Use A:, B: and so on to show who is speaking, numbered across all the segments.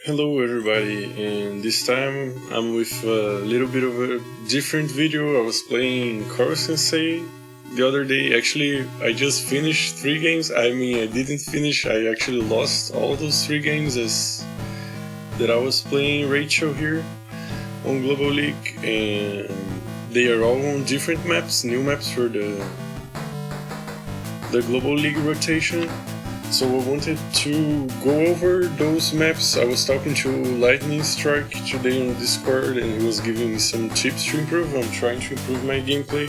A: Hello everybody, and this time I'm with a little bit of a different video. I was playing Korosensei the other day. Actually, I just finished 3 games. I didn't finish, I actually lost all those 3 games that I was playing Rachel here on Global League, and they are all on different maps, new maps for the Global League rotation. So I wanted to go over those maps. I was talking to Lightning Strike today on Discord and he was giving me some tips to improve. I'm trying to improve my gameplay.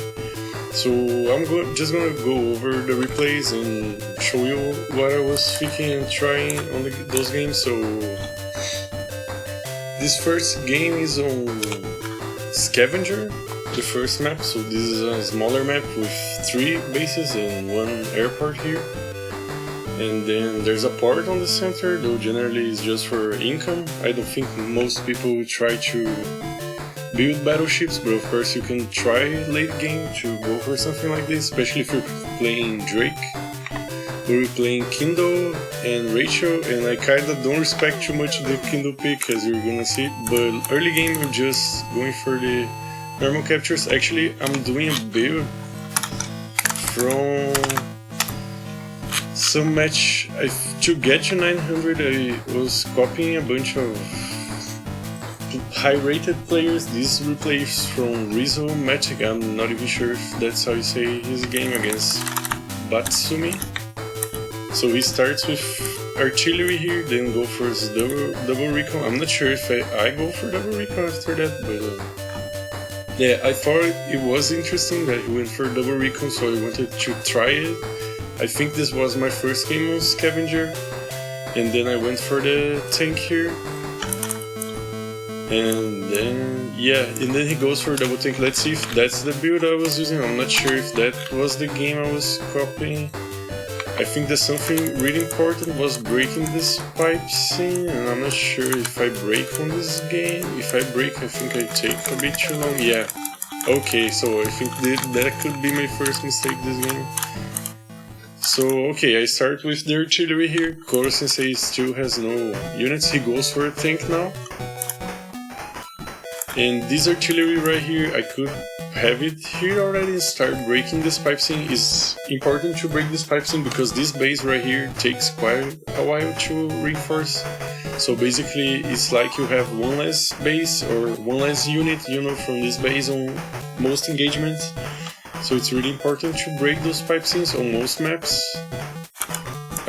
A: So I'm just gonna go over the replays and show you what I was thinking and trying on those games. So this first game is on Scavenger, the first map. So this is a smaller map with 3 bases and 1 airport here. And then there's a port on the center, though generally it's just for income. I don't think most people would try to build battleships, but of course you can try late game to go for something like this, especially if you're playing Drake. We're playing Kindle and Rachel, and I kinda don't respect too much the Kindle pick, as you're gonna see, but early game I'm just going for the normal captures. Actually, I'm doing a build from some match. To get to 900 I was copying a bunch of high rated players. This replays from Rizzo Magic, I'm not even sure if that's how you say his game, against Batsumi. So he starts with artillery here, then go for his double recon. I'm not sure if I go for double recon after that, but yeah, I thought it was interesting that he went for double recon, so I wanted to try it. I think this was my first game on Scavenger, and then I went for the tank here, and then he goes for double tank. Let's see if that's the build I was using. I'm not sure if that was the game I was copying. I think that something really important was breaking this pipe scene, and I'm not sure if I break on this game. If I break, I think I take a bit too long. Yeah, okay, so I think that could be my first mistake this game. So, okay, I start with the artillery here. Korosensei still has no units, he goes for a tank now. And this artillery right here, I could have it here already and start breaking this pipe scene. It's important to break this pipe scene because this base right here takes quite a while to reinforce. So basically, it's like you have one less base or one less unit, from this base on most engagements. So it's really important to break those pipe scenes on most maps.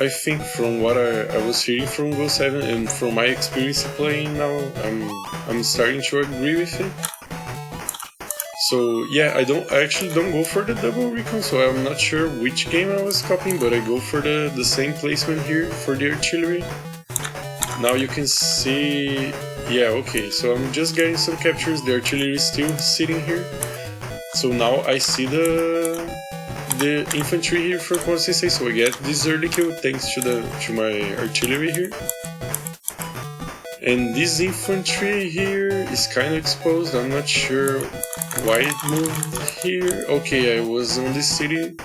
A: I think from what I was hearing from Go 7 and from my experience playing now, I'm starting to agree with it. So yeah, I actually don't go for the double recon, so I'm not sure which game I was copying, but I go for the same placement here for the artillery. Now you can see, yeah, okay, so I'm just getting some captures, the artillery is still sitting here. So now I see the infantry here for Korosensei, so I get this early kill thanks to my artillery here. And this infantry here is kind of exposed. I'm not sure why it moved here. Okay, I was on this city,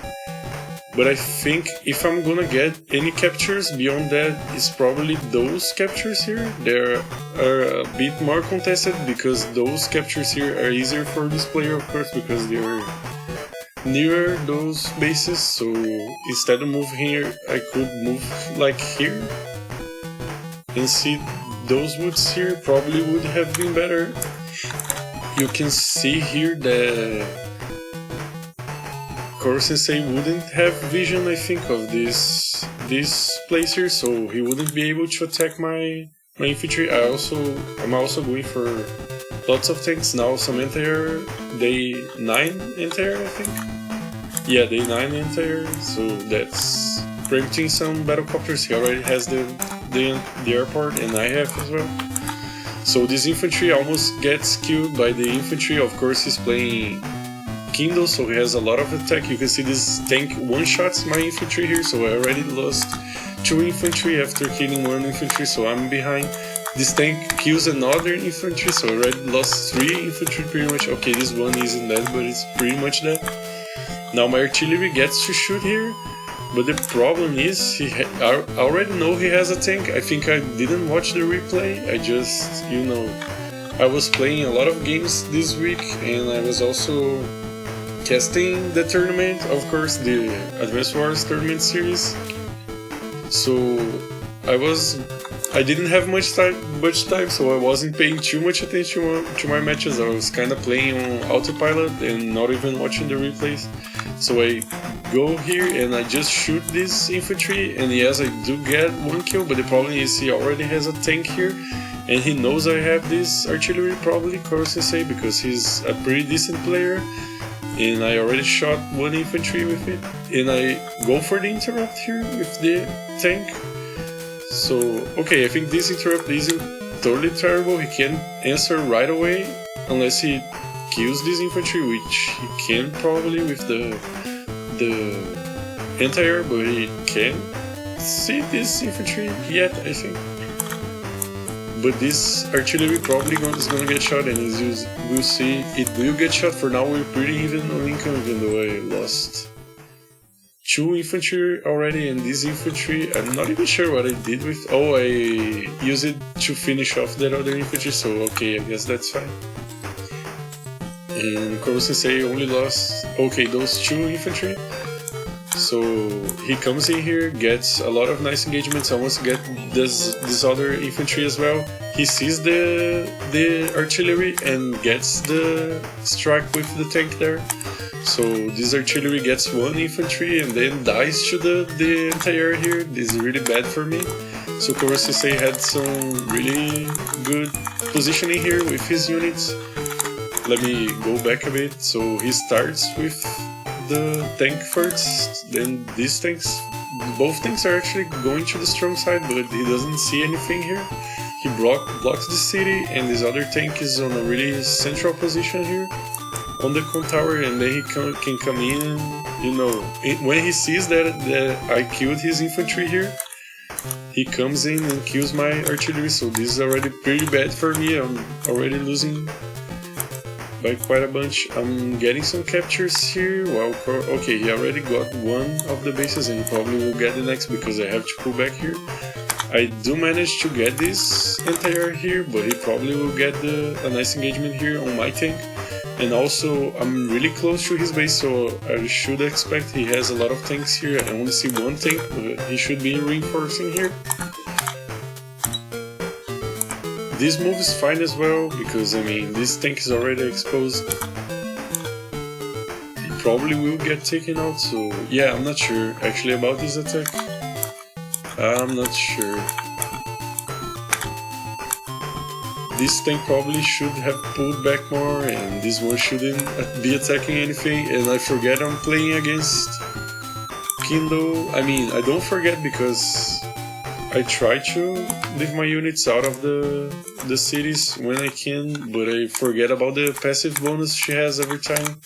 A: but I think if I'm gonna get any captures beyond that, it's probably those captures here. They are a bit more contested because those captures here are easier for this player, of course, because they are nearer those bases. So instead of moving here, I could move like here and see those woods here. Probably would have been better. You can see here that Korosensei wouldn't have vision, I think, of this place here, so he wouldn't be able to attack my infantry. I'm also going for lots of tanks now. Some anti-air, day 9 anti-air, I think. Yeah, day 9 anti-air, so that's preempting some battlecopters. He already has the airport, and I have as well. So this infantry almost gets killed by the infantry. Of course, he's playing Kindle, so he has a lot of attack. You can see this tank one-shots my infantry here, so I already lost 2 infantry after killing 1 infantry, so I'm behind. This tank kills another infantry, so I already lost 3 infantry pretty much. Okay, this one isn't dead, but it's pretty much dead. Now my artillery gets to shoot here, But the problem is, I already know he has a tank. I think I didn't watch the replay. I just, you know, I was playing a lot of games this week, and I was also casting the tournament, of course, the Advance Wars tournament series. So I didn't have much time, so I wasn't paying too much attention to my matches. I was kind of playing on autopilot and not even watching the replays. So I go here and I just shoot this infantry, and yes, I do get one kill, but the problem is he already has a tank here, and he knows I have this artillery, probably Korosensei, because he's a pretty decent player, and I already shot one infantry with it, and I go for the interrupt here with the tank. So, okay, I think this interrupt isn't totally terrible. He can't answer right away unless he kills this infantry, which he can probably with the anti-air, but he can't see this infantry yet, I think. But this artillery probably is gonna get shot, and as we'll see, it will get shot. For now, we're pretty even on income, even though I lost 2 infantry already, and this infantry, I'm not even sure what I did with. Oh, I used it to finish off that other infantry, so okay, I guess that's fine. And Korosensei only lost, okay, those 2 infantry. So he comes in here, gets a lot of nice engagements. I want to get this other infantry as well. He sees the artillery and gets the strike with the tank there. So this artillery gets 1 infantry and then dies to the anti-air here. This is really bad for me. So Korosensei had some really good positioning here with his units. Let me go back a bit. So he starts with the tank first, then these tanks. Both tanks are actually going to the strong side, but he doesn't see anything here. He blocks the city, and this other tank is on a really central position here on the con tower, and then he can come in. You know, when he sees that I killed his infantry here, he comes in and kills my artillery. So this is already pretty bad for me. I'm already losing by quite a bunch. I'm getting some captures here. Well, okay, he already got 1 of the bases, and he probably will get the next because I have to pull back here. I do manage to get this anti-air here, but he probably will get a nice engagement here on my tank. And also, I'm really close to his base, so I should expect he has a lot of tanks here. I only see 1 tank, but he should be reinforcing here. This move is fine as well, because I mean, this tank is already exposed. He probably will get taken out, so yeah, I'm not sure actually about this attack. I'm not sure. This tank probably should have pulled back more, and this one shouldn't be attacking anything, and I forget I'm playing against Kindle. I mean, I don't forget because I try to leave my units out of the cities when I can, but I forget about the passive bonus she has every time.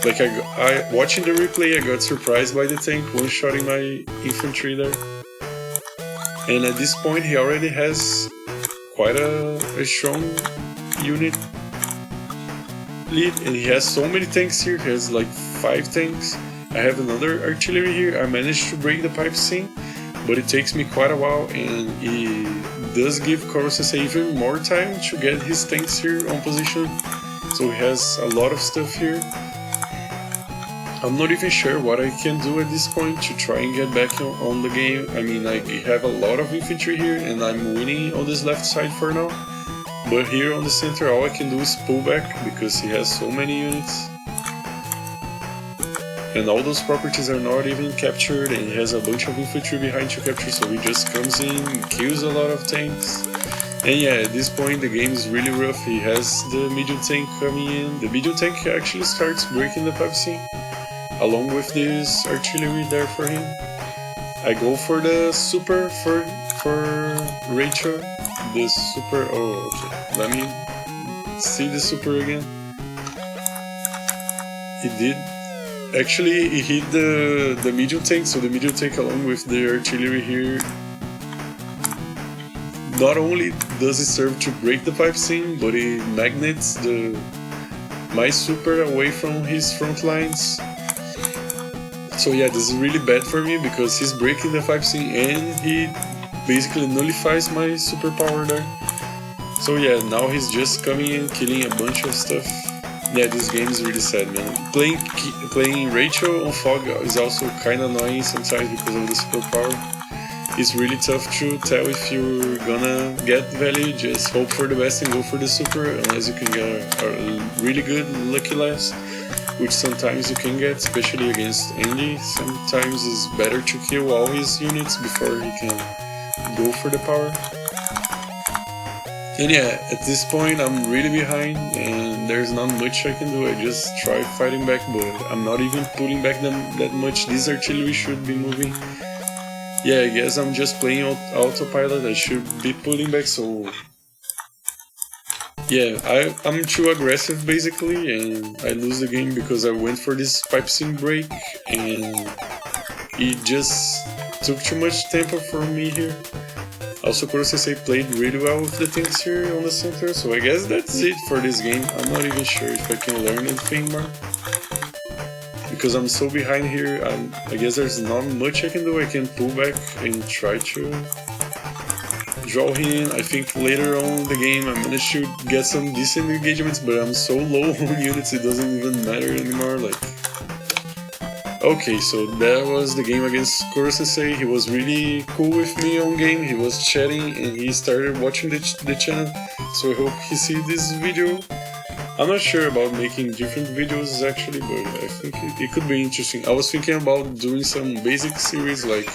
A: Like I watching the replay, I got surprised by the tank one-shotting my infantry there. And at this point he already has quite a strong unit lead, and he has so many tanks here. He has like 5 tanks. I have another artillery here. I managed to break the pipe scene, but it takes me quite a while, and it does give Korosensei even more time to get his tanks here on position. So he has a lot of stuff here. I'm not even sure what I can do at this point to try and get back on the game. I mean, I have a lot of infantry here, and I'm winning on this left side for now. But here on the center, all I can do is pull back because he has so many units. And all those properties are not even captured, and he has a bunch of infantry behind to capture, so he just comes in, kills a lot of tanks. And yeah, at this point the game is really rough. He has the medium tank coming in. The medium tank actually starts breaking the pipe scene, along with this artillery there for him. I go for the super for Rachel. The super, oh okay, let me see the super again. He did. Actually, he hit the medium tank, so the medium tank along with the artillery here, not only does it serve to break the pipe scene, but it magnets my super away from his front lines. So yeah, this is really bad for me because he's breaking the 5C and he basically nullifies my superpower there. So yeah, now he's just coming and killing a bunch of stuff. Yeah, this game is really sad, man. Playing Rachel on Fog is also kinda annoying sometimes because of the superpower. It's really tough to tell if you're gonna get value. Just hope for the best and go for the super, unless you can get a really good lucky last, which sometimes you can get, especially against Andy. Sometimes it's better to kill all his units before he can go for the power. And yeah, at this point I'm really behind and there's not much I can do. I just try fighting back, but I'm not even pulling back them that much. This artillery should be moving. Yeah, I guess I'm just playing autopilot. I should be pulling back, so yeah, I'm too aggressive basically, and I lose the game because I went for this pipe sync break and it just took too much tempo for me here. Also, Korosensei played really well with the things here on the center, so I guess that's it for this game. I'm not even sure if I can learn anything more, because I'm so behind here. I guess there's not much I can do. I can pull back and try to draw him. I think later on in the game I managed to get some decent engagements, but I'm so low on units it doesn't even matter anymore. Like, okay, so that was the game against Korosensei. He was really cool with me on game. He was chatting and he started watching the channel, so I hope he sees this video. I'm not sure about making different videos actually, but I think it could be interesting. I was thinking about doing some basic series like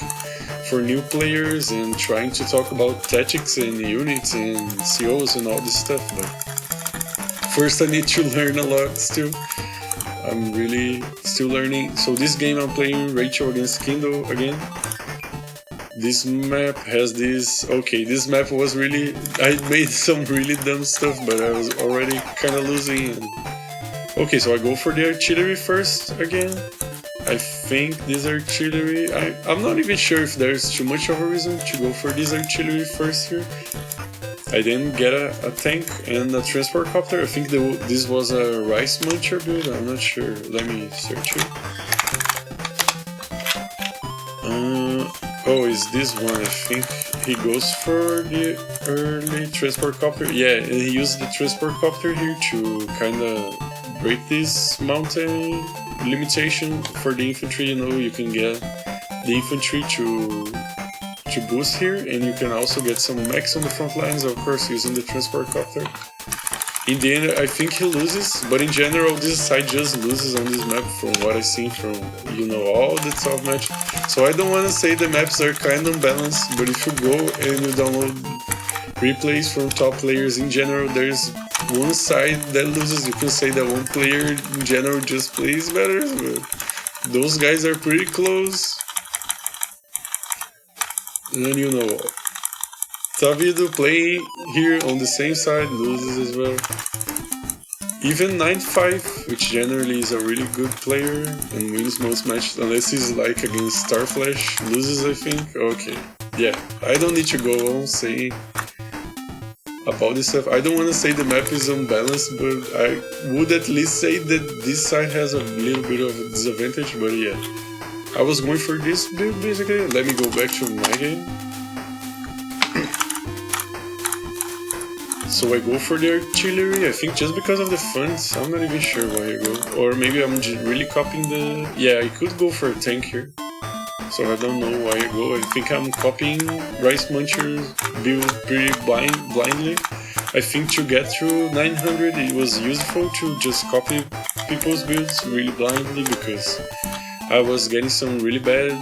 A: for new players and trying to talk about tactics and units and COs and all this stuff, but first I need to learn a lot still. I'm really still learning. So this game I'm playing Rachel against Kindle again. This map has this... Okay, this map was really... I made some really dumb stuff, but I was already kind of losing. Okay, so I go for the artillery first again. I think this artillery... I'm not even sure if there's too much of a reason to go for this artillery first here. I then get a tank and a transport copter. I think this was a rice muncher build. I'm not sure. Let me search it. Oh, is this one? I think he goes for the early transport copter. Yeah, and he used the transport copter here to kind of break this mountain limitation for the infantry. You know, you can get the infantry to boost here, and you can also get some mechs on the front lines, of course, using the transport copter. In the end, I think he loses, but in general, this side just loses on this map from what I've seen from, you know, all the top match. So I don't want to say the maps are kind of unbalanced, but if you go and you download replays from top players in general, there's one side that loses. You can say that one player in general just plays better, but those guys are pretty close. And you know, Tavido playing here on the same side loses as well. Even 9-5, which generally is a really good player and wins most matches, unless he's like against Starflash, loses I think. Okay, yeah, I don't need to go on saying about this stuff. I don't want to say the map is unbalanced, but I would at least say that this side has a little bit of a disadvantage, but yeah. I was going for this build basically. Let me go back to my game. So I go for the artillery, I think just because of the funds. I'm not even sure why I go. Or maybe I'm just really copying the... Yeah, I could go for a tank here. So I don't know why I go. I think I'm copying Rice Muncher's build pretty blindly. I think to get through 900 it was useful to just copy people's builds really blindly, because I was getting some really bad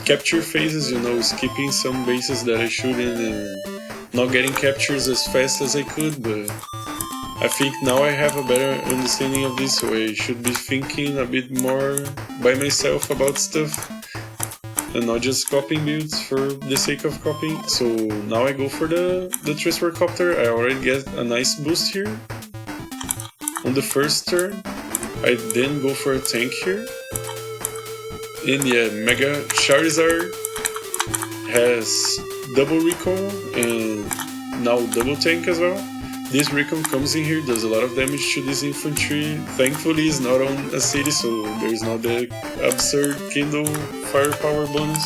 A: capture phases, you know, skipping some bases that I shouldn't and not getting captures as fast as I could, but I think now I have a better understanding of this, so I should be thinking a bit more by myself about stuff and not just copying builds for the sake of copying. So now I go for the transfer copter. I already get a nice boost here on the first turn. I then go for a tank here. And yeah, MegaCharizard has double recall and now double tank as well. this recon comes in here, does a lot of damage to this infantry. Thankfully it's not on a city, so there's not the absurd Kindle firepower bonus.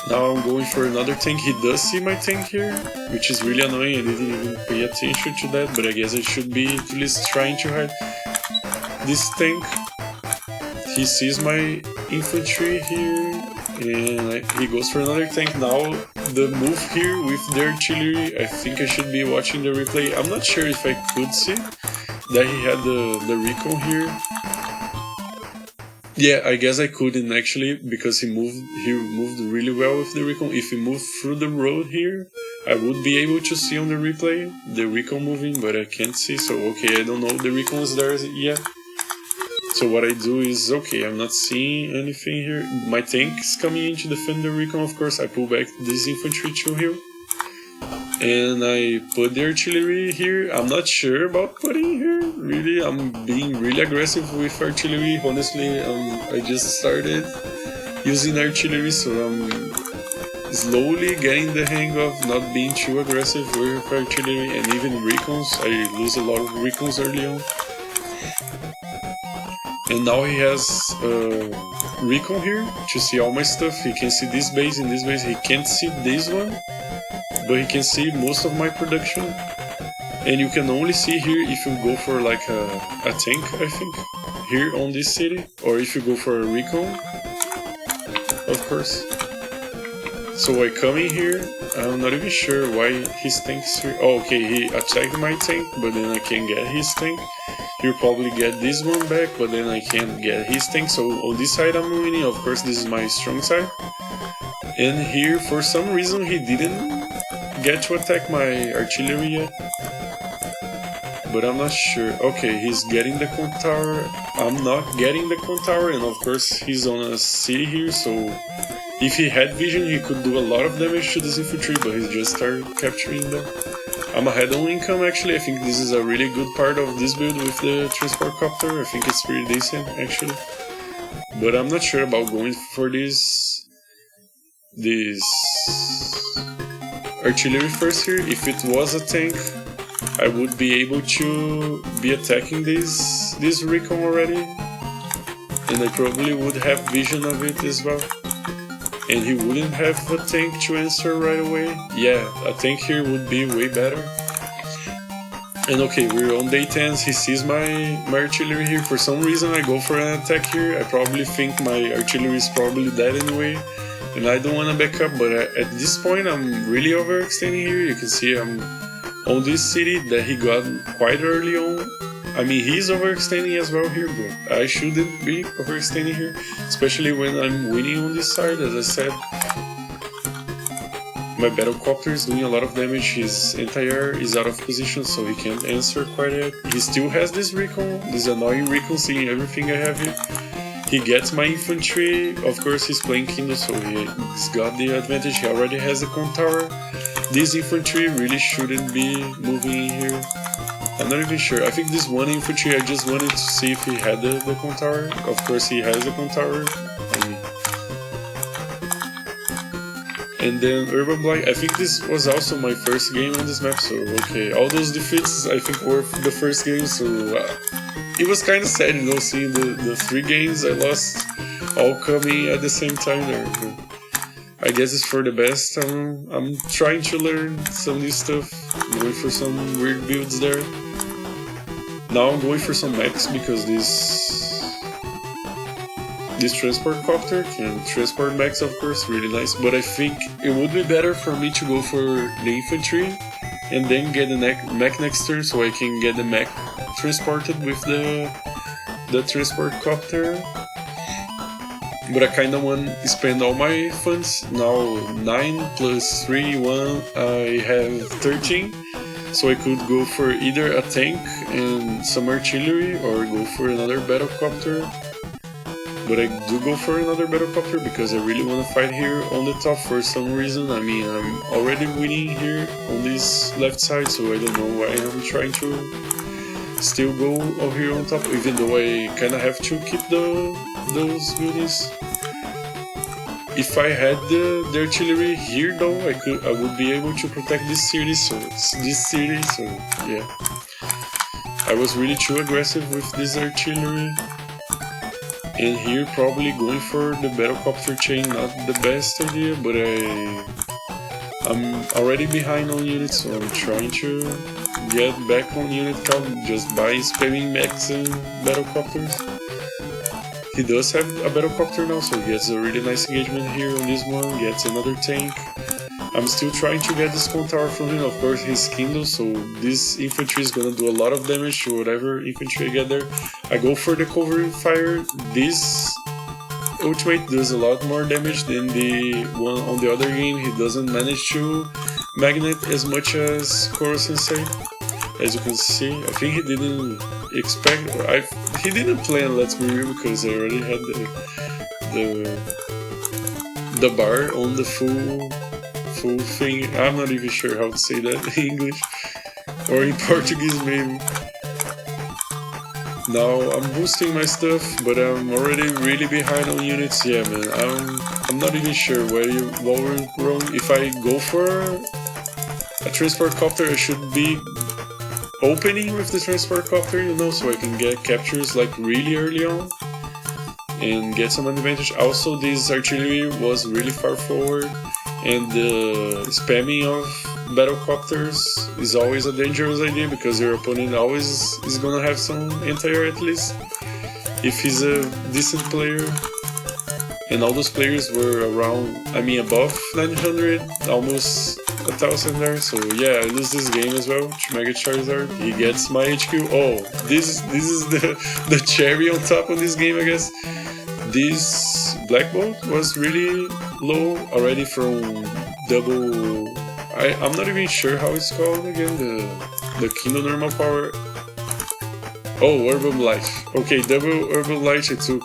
A: Now I'm going for another tank. He does see my tank here, which is really annoying. I didn't even pay attention to that, but I guess I should be at least trying to hide this tank. He sees my infantry here, and he goes for another tank. Now the move here with the artillery, I think I should be watching the replay. I'm not sure if I could see that he had the recon here. Yeah, I guess I couldn't actually, because he moved really well with the recon. If he moved through the road here, I would be able to see on the replay the recon moving, but I can't see, so okay, I don't know the recon is there yet. So what I do is, okay, I'm not seeing anything here. My tank is coming in to defend the recon, of course. I pull back this infantry to heal. And I put the artillery here. I'm not sure about putting here. Really, I'm being really aggressive with artillery. Honestly, I just started using artillery, so I'm slowly getting the hang of not being too aggressive with artillery and even recons. I lose a lot of recons early on. And now he has recon here to see all my stuff. He can see this base and this base. He can't see this one, but he can see most of my production. And you can only see here if you go for like a tank, I think, here on this city, or if you go for a recon, of course. So I come in here, I'm not even sure why his tank's here. Oh, okay, he attacked my tank, but then I can't get his tank. He'll probably get this one back, but then I can't get his tank. So on this side I'm winning, of course this is my strong side. And here, for some reason, he didn't get to attack my artillery yet. But I'm not sure. Okay, he's getting the cone tower. I'm not getting the cone tower, and of course he's on a city here, so if he had vision he could do a lot of damage to this infantry, but he just started capturing them. I'm ahead on income actually. I think this is a really good part of this build with the transport copter. I think it's pretty decent actually. But I'm not sure about going for this artillery first here. If it was a tank, I would be able to be attacking this recon already, and I probably would have vision of it as well. And he wouldn't have a tank to answer right away. Yeah, a tank here would be way better. And okay, we're on day 10, he sees my artillery here. For some reason I go for an attack here. I probably think my artillery is probably dead anyway, and I don't want to back up, but at this point I'm really overextending here. You can see I'm on this city that he got quite early on. I mean, he's overextending as well here, but I shouldn't be overextending here, especially when I'm winning on this side. As I said, my battlecopter is doing a lot of damage. His anti-air is out of position, so he can't answer quite yet. He still has this recon, this annoying recon, seeing everything I have here. He gets my infantry. Of course, he's playing Kindle, so he's got the advantage. He already has a cone tower. This infantry really shouldn't be moving in here. I'm not even sure. I think this one infantry, I just wanted to see if he had the cone tower. Of course he has the cone tower. And then Urban Blight, I think this was also my first game on this map, so okay. All those defeats I think were the first game, so it was kind of sad, you know, seeing the 3 games I lost all coming at the same time there. But I guess it's for the best. I'm trying to learn some new stuff, going for some weird builds there. Now I'm going for some mechs because this transport copter can transport mechs, of course, really nice. But I think it would be better for me to go for the infantry and then get the mech next turn, so I can get the mech transported with the transport copter. But I kinda want to spend all my funds. Now 9 plus 3, 1, I have 13. So I could go for either a tank and some artillery, or go for another battlecopter. But I do go for another battlecopter because I really want to fight here on the top for some reason. I mean, I'm already winning here on this left side, so I don't know why I'm trying to still go over here on top, even though I kinda have to keep those buildings. if I had the artillery here though, I would be able to protect this city. So yeah, I was really too aggressive with this artillery. And here probably going for the battlecopter chain, not the best idea, but I'm already behind on units, so I'm trying to get back on unit count just by spamming mechs and battlecopters. He does have a battlecopter now, so he has a really nice engagement here on this one, gets another tank. I'm still trying to get this spawn tower from him, of course he's Kindle, so this infantry is gonna do a lot of damage to whatever infantry I get there. I go for the covering fire. This ultimate does a lot more damage than the one on the other game. He doesn't manage to magnet as much as Korosensei. As you can see, I think he didn't expect, he didn't plan, let's be real, because I already had the bar on the full thing. I'm not even sure how to say that in English or in Portuguese maybe. Now I'm boosting my stuff, but I'm already really behind on units. Yeah, man, I'm not even sure what went wrong. If I go for a transport copter, I should be opening with the transport copter, you know, so I can get captures like really early on and get some advantage. Also, this artillery was really far forward, and the spamming of battlecopters is always a dangerous idea because your opponent always is gonna have some anti-air at least if he's a decent player. And all those players were around, I mean, above 900, almost 1000 there. So yeah, I lose this game as well to MegaCharizard. He gets my HQ. Oh, this is the cherry on top of this game, I guess. This Black Bolt was really low already from double. I'm not even sure how it's called again. The Kindle normal power. Oh, Herbal Light. Okay, double Herbal Light. I took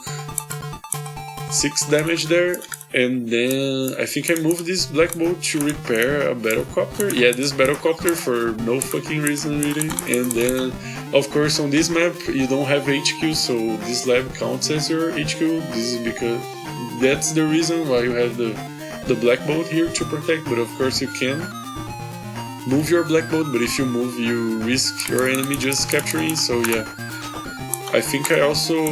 A: 6 damage there, and then I think I moved this Black Bolt to repair a battlecopter. Yeah, this battlecopter for no fucking reason really. And then, of course, on this map you don't have HQ, so this lab counts as your HQ. This is because that's the reason why you have the Black Bolt here to protect. But of course you can move your Black Bolt, but if you move you risk your enemy just capturing. So yeah, I think I also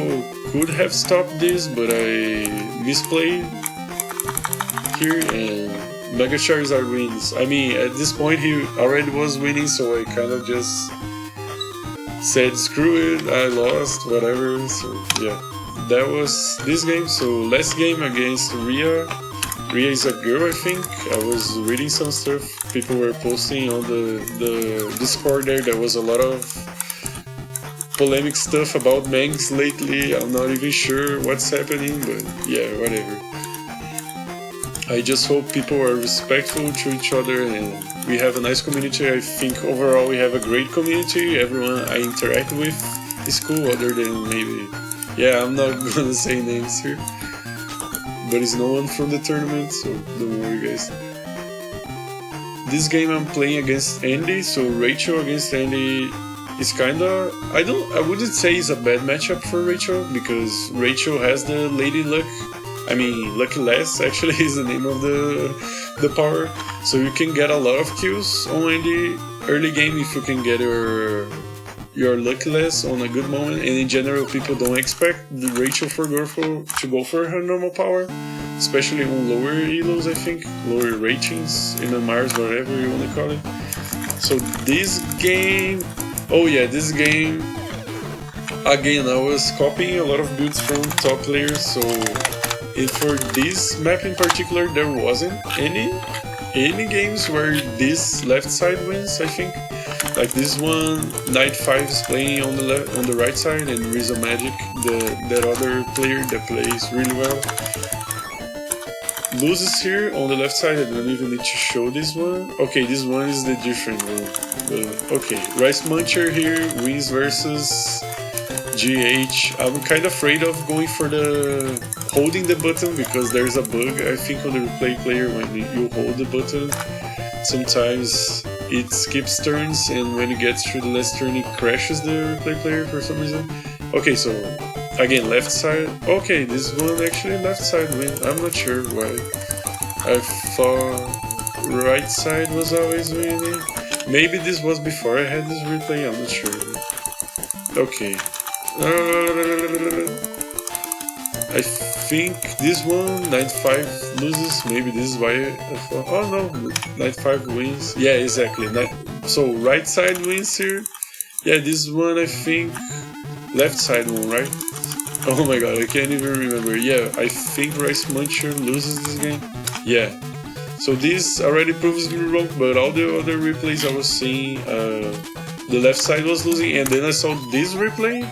A: could have stopped this, but I misplayed here, and MegaCharizard wins. I mean, at this point he already was winning, so I kind of just said screw it, I lost, whatever. So yeah, that was this game. So last game against Ria. Ria is a girl, I think. I was reading some stuff people were posting on the Discord there. There was a lot of polemic stuff about Mangs lately. I'm not even sure what's happening, but yeah, whatever. I just hope people are respectful to each other and we have a nice community. I think overall we have a great community. Everyone I interact with is cool, other than maybe, yeah, I'm not gonna say names here, but it's no one from the tournament, so don't worry guys. This game I'm playing against Andy, so Rachel against Andy is kinda, I wouldn't say it's a bad matchup for Rachel, because Rachel has the Lady Luck. I mean, Lucky Lass actually is the name of the power, so you can get a lot of kills on Andy early game if you can get your Lucky Lass on a good moment. And in general, people don't expect the Rachel to go for her normal power, especially on lower elos, I think, lower ratings, MMRs, whatever you want to call it. So this game, oh yeah, this game, again, I was copying a lot of builds from top players, so for this map in particular, there wasn't any games where this left side wins, I think. Like this one, Knight 5 is playing on the right side, and Rizzo Magic, that other player that plays really well, loses here on the left side. I don't even need to show this one. Okay, this one is the different one. Okay, Rice Muncher here wins versus GH. I'm kind of afraid of going for the holding the button, because there's a bug I think on the replay player. When you hold the button, sometimes it skips turns, and when it gets through the last turn it crashes the replay player for some reason. Okay, so Again, left side. Okay, this one actually left side win. I'm not sure why. I thought right side was always winning. Maybe this was before I had this replay, I'm not sure. Okay. I think this one, Knight 5 loses. Maybe this is why I thought, oh no, Knight 5 wins. Yeah, exactly. So right side wins here. Yeah, this one I think left side one, right? Oh my god, I can't even remember. Yeah, I think Rice Muncher loses this game. Yeah. So this already proves me wrong, but all the other replays I was seeing, the left side was losing, and then I saw this replay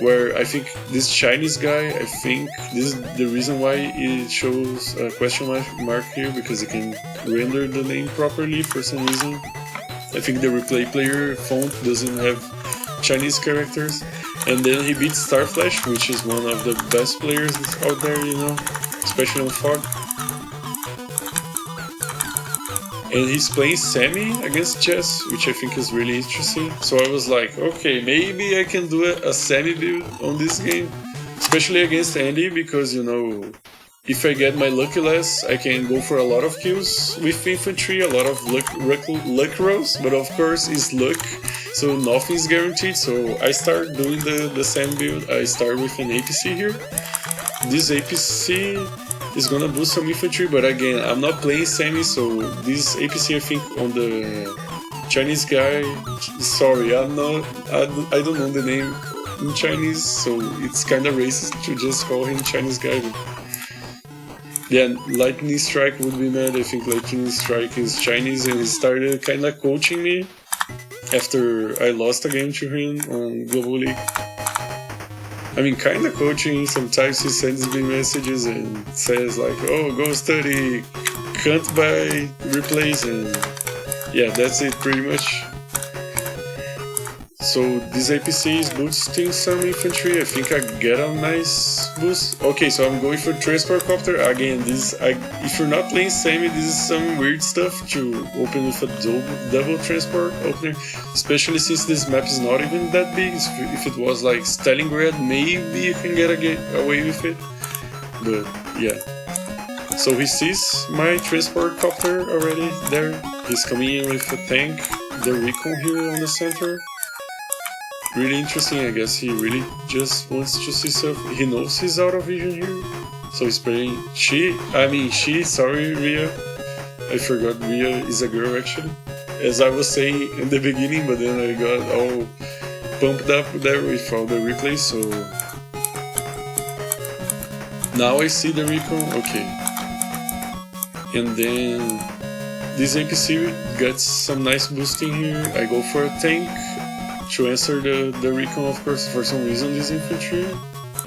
A: where I think this Chinese guy, I think this is the reason why it shows a question mark here, because it can render the name properly for some reason. I think the replay player font doesn't have Chinese characters. And then he beats Starflash, which is one of the best players out there, you know, especially on Fog. And he's playing Sammy against Jess, which I think is really interesting. So I was like, okay, maybe I can do a Sammy build on this game, especially against Andy, because, you know, if I get my Lucky Less, I can go for a lot of kills with infantry, a lot of luck rolls, but of course it's luck, so nothing's guaranteed. So I start doing the Sam build. I start with an APC here. This APC is gonna boost some infantry, but again, I'm not playing Sammy, so this APC I think on the Chinese guy, sorry, I don't know the name in Chinese, so it's kinda racist to just call him Chinese guy. Yeah, Lightning Strike would be mad. I think Lightning Strike is Chinese, and he started kinda coaching me after I lost a game to him on Global League. I mean, kinda coaching. Sometimes he sends me messages and says like, oh, go study, can't buy replays, and yeah, that's it pretty much. So this APC is boosting some infantry. I think I get a nice boost. Okay, so I'm going for Transport Copter. Again, if you're not playing Sammy, this is some weird stuff to open with a double transport opener. Especially since this map is not even that big. If it was like Stalingrad, maybe you can get away with it. But yeah. So he sees my Transport Copter already there. He's coming in with a tank. The Recon here on the center. Really interesting, I guess he really just wants to see stuff. He knows he's out of vision here, so he's playing sorry, Ria. I forgot Ria is a girl actually, as I was saying in the beginning, but then I got all pumped up there with all the replays, so now I see the recon, okay. And then this APC gets some nice boosting here. I go for a tank to answer the recon, of course. For some reason this infantry,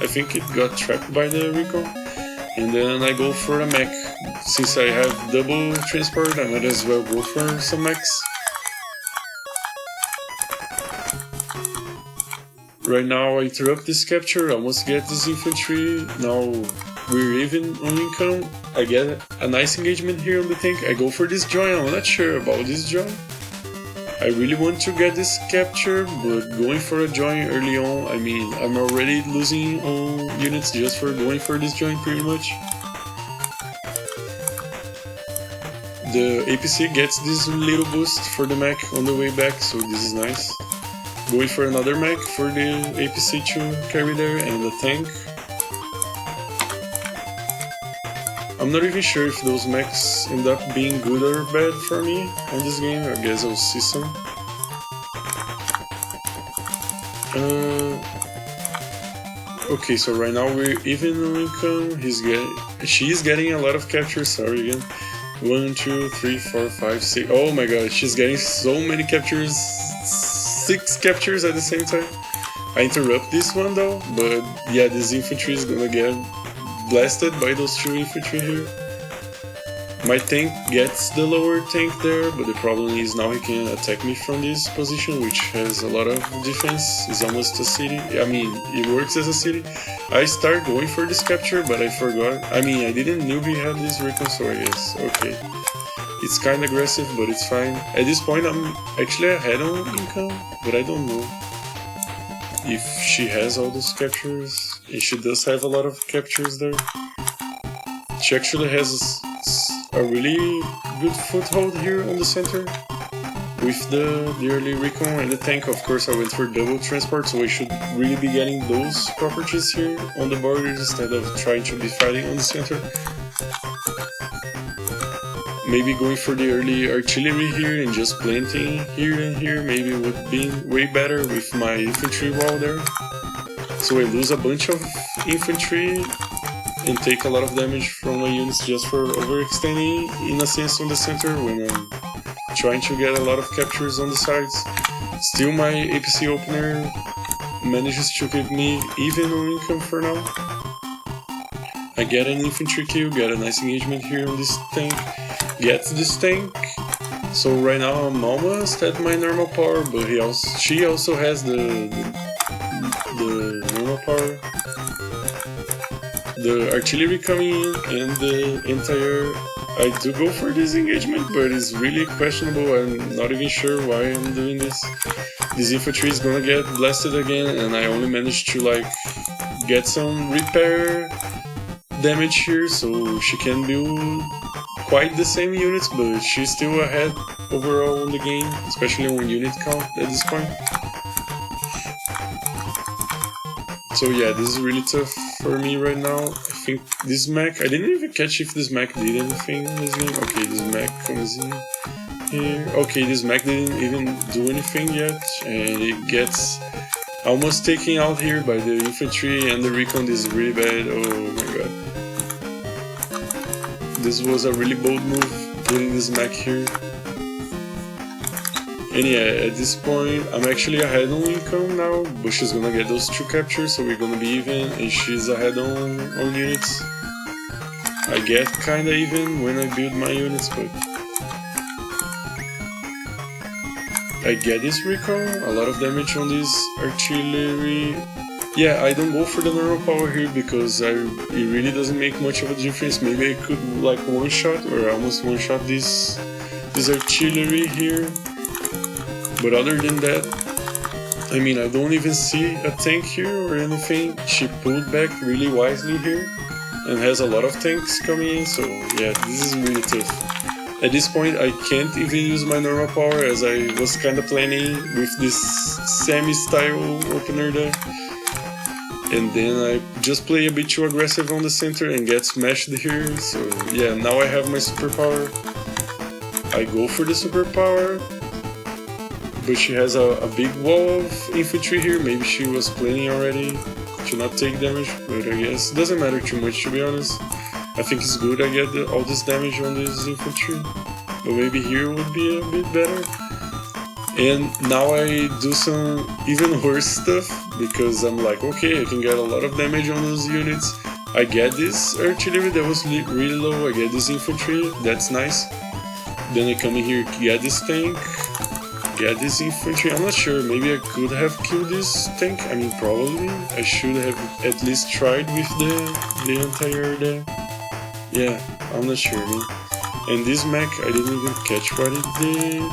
A: I think it got trapped by the recon, and then I go for a mech. Since I have double transport, I might as well go for some mechs. Right now I interrupt this capture, almost get this infantry. Now we're even on income. I get a nice engagement here on the tank. I go for this join. I'm not sure about this join. I really want to get this capture, but going for a join early on, I mean, I'm already losing on units just for going for this join pretty much. The APC gets this little boost for the mech on the way back, so this is nice. Going for another mech for the APC to carry there, and the tank. I'm not even sure if those mechs end up being good or bad for me on this game. I guess I'll see some. Okay, so right now we're even on income. She's getting a lot of captures. Sorry again. 1, 2, 3, 4, 5, 6. Oh my god, she's getting so many captures. 6 captures at the same time. I interrupt this one though, but yeah, this infantry is gonna get blasted by those 2 infantry here. My tank gets the lower tank there, but the problem is now he can attack me from this position, which has a lot of defense. It's almost a city. I mean, it works as a city. I start going for this capture, but I forgot. I mean, I didn't know he had this recon, so I guess. Okay. It's kind of aggressive, but it's fine. At this point, I'm actually ahead on income, but I don't know. if she has all those captures, and she does have a lot of captures there. She actually has a really good foothold here on the center with the early recon and the tank. Of course, I went for double transport, so I should really be getting those properties here on the borders instead of trying to be fighting on the center. Maybe going for the early artillery here and just planting here and here maybe would be way better with my infantry wall there. So I lose a bunch of infantry and take a lot of damage from my units just for overextending in a sense on the center when I'm trying to get a lot of captures on the sides. Still, my APC opener manages to keep me even on income for now. I get an infantry kill, get a nice engagement here on this tank, get this tank. So right now I'm almost at my normal power, but she also has the normal power. The artillery coming in and the entire... I do go for this engagement, but it's really questionable. I'm not even sure why I'm doing this. This infantry is gonna get blasted again, and I only managed to like get some repair damage here, so she can build quite the same units, but she's still ahead overall in the game, especially on unit count at this point. So yeah, this is really tough for me right now. I think this mech, I didn't even catch if this mech did anything in this game. Okay, this mech comes in here. Okay, this mech didn't even do anything yet, and it gets almost taken out here by the infantry, and the recon is really bad. Oh my god. This was a really bold move, putting this mech here. And yeah, at this point, I'm actually ahead on income now, but she's gonna get those 2 captures, so we're gonna be even, and she's ahead on units. I get kinda even when I build my units, but I get this recon, a lot of damage on this artillery. Yeah, I don't go for the normal power here because it really doesn't make much of a difference. Maybe I could like one-shot or almost one-shot this artillery here. But other than that, I mean, I don't even see a tank here or anything. She pulled back really wisely here and has a lot of tanks coming in, so yeah, this is really tough. At this point, I can't even use my normal power as I was kind of planning with this semi-style opener there. And then I just play a bit too aggressive on the center and get smashed here, so yeah, now I have my superpower. I go for the superpower. But she has a big wall of infantry here. Maybe she was planning already to not take damage, but I guess it doesn't matter too much, to be honest. I think it's good I get all this damage on this infantry, but maybe here would be a bit better. And now I do some even worse stuff, because I'm like, okay, I can get a lot of damage on those units. I get this artillery that was really low, I get this infantry, that's nice. Then I come in here, get this tank, get this infantry. I'm not sure, maybe I could have killed this tank. I mean, probably. I should have at least tried with the entire there. Yeah, I'm not sure, man. And this mech, I didn't even catch what it did.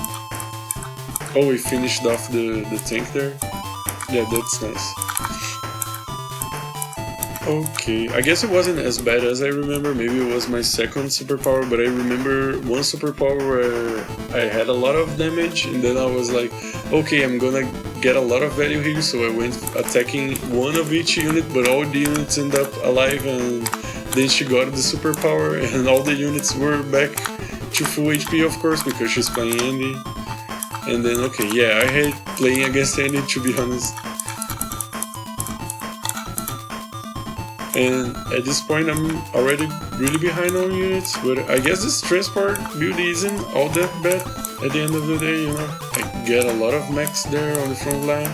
A: Oh, we finished off the tank there. Yeah, that's nice. Okay, I guess it wasn't as bad as I remember. Maybe it was my second superpower, but I remember one superpower where I had a lot of damage, and then I was like, okay, I'm gonna get a lot of value here, so I went attacking one of each unit, but all the units end up alive, and then she got the superpower, and all the units were back to full HP, of course, because she's playing Andy. And then, okay, yeah, I hate playing against Andy, to be honest. And at this point I'm already really behind on units, but I guess this transport build isn't all that bad at the end of the day, you know. I get a lot of mechs there on the front line,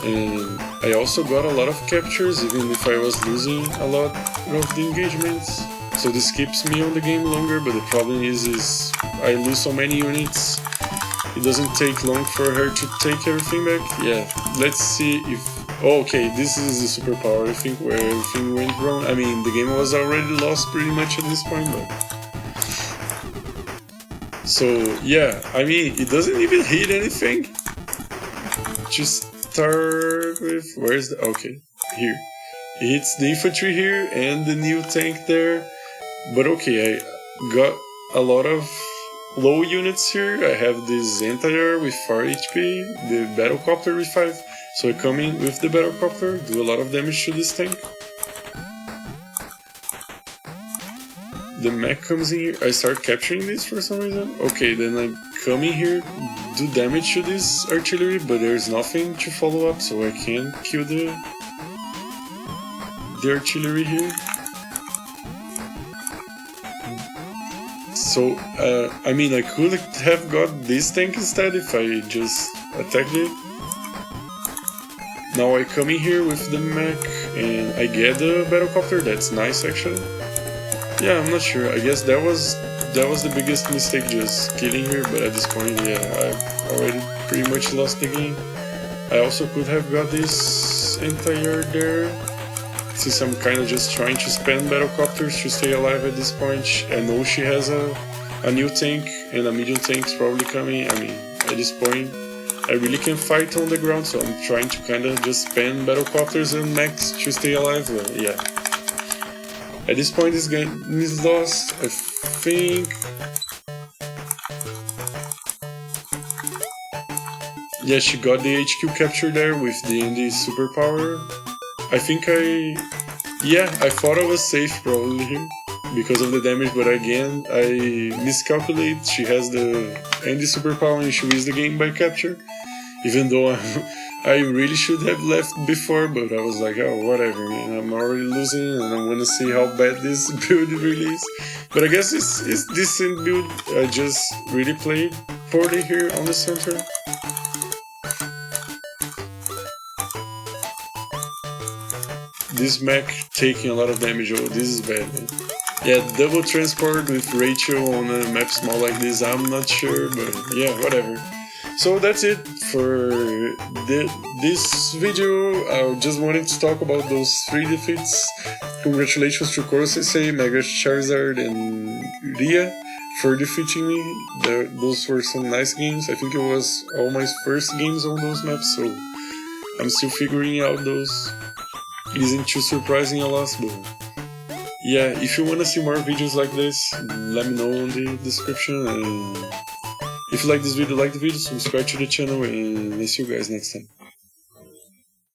A: and I also got a lot of captures, even if I was losing a lot of the engagements. So this keeps me on the game longer, but the problem is I lose so many units, it doesn't take long for her to take everything back. Yeah, let's see if... Oh, okay, this is the superpower, I think, where everything went wrong. I mean, the game was already lost pretty much at this point, but... So, yeah, I mean, it doesn't even hit anything. Just start with... Where's the... Okay, here. He hits the infantry here and the new tank there. But okay, I got a lot of low units here. I have this anti-air with 4 HP, the battlecopter with 5. So I come in with the battlecopter, do a lot of damage to this tank. The mech comes in here, I start capturing this for some reason. Okay, then I come in here, do damage to this artillery, but there's nothing to follow up, so I can't kill the artillery here. So, I mean, I could have got this tank instead if I just attacked it. Now I come in here with the mech and I get the battlecopter, that's nice actually. Yeah, I'm not sure, I guess that was the biggest mistake, just killing her, but at this point, yeah, I've already pretty much lost the game. I also could have got this anti-air there, since I'm kinda just trying to spam battlecopters to stay alive at this point. I know she has a new tank and a medium tank's probably coming. I mean, at this point, I really can't fight on the ground, so I'm trying to kinda just spam battlecopters and mechs to stay alive, but yeah. At this point this game is lost, I think. Yeah, she got the HQ capture there with the ND superpower. I think I thought I was safe probably here because of the damage, but again, I miscalculate. She has the ND superpower and she wins the game by capture. Even though I really should have left before, but I was like, oh, whatever, man, I'm already losing and I want to see how bad this build really is. But I guess it's decent build. I just really played poorly here on the center. This mech taking a lot of damage. Oh, this is bad, man. Yeah, double transport with Rachel on a map small like this, I'm not sure, but yeah, whatever. So that's it for this video. I just wanted to talk about those 3 defeats. Congratulations to Korosensei, MegaCharizard and Ria for defeating me. Those were some nice games. I think it was all my first games on those maps, so I'm still figuring out those. It isn't too surprising a loss, but yeah, if you wanna see more videos like this, let me know in the description, and if you like this video, like the video, subscribe to the channel, and I'll see you guys next time.